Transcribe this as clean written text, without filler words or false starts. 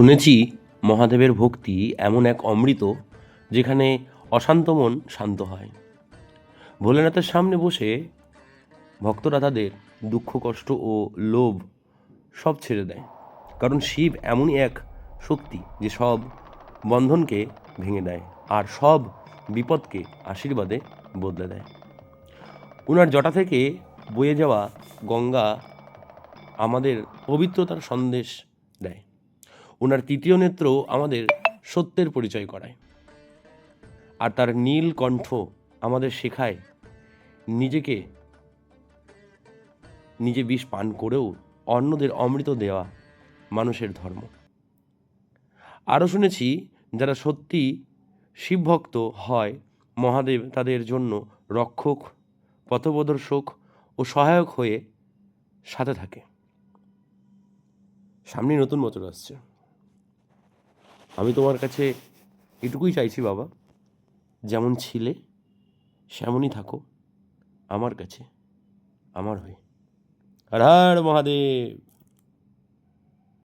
শুনেছি মহাদেবের ভক্তি এমন এক অমৃত যেখানে অশান্ত মন শান্ত হয়। ভোলেনাথের সামনে বসে ভক্তরা তাদের দুঃখ কষ্ট ও লোভ সব ছেড়ে দেয়, কারণ শিব এমনই এক শক্তি যে সব বন্ধনকে ভেঙে দেয় আর সব বিপদকে আশীর্বাদে বদলে দেয়। উনার জটা থেকে বয়ে যাওয়া গঙ্গা আমাদের পবিত্রতার সন্দেশ দেয়। ওনার তৃতীয় নেত্র আমাদের সত্যের পরিচয় করায়, আর তার নীল কণ্ঠ আমাদের শেখায় নিজে বিষ পান করেও অন্যদের অমৃত দেওয়া মানুষের ধর্ম। আরও শুনেছি যারা সত্যি শিবভক্ত হয়, মহাদেব তাদের জন্য রক্ষক, পথপ্রদর্শক ও সহায়ক হয়ে সাথে থাকে। সামনে নতুন বছর আসছে, আমি তোমার কাছে এটুকুই চাইছি বাবা, যেমন ছিলে সেমনই থাকো আমার কাছে, আমার হয়ে। হর হর মহাদেব।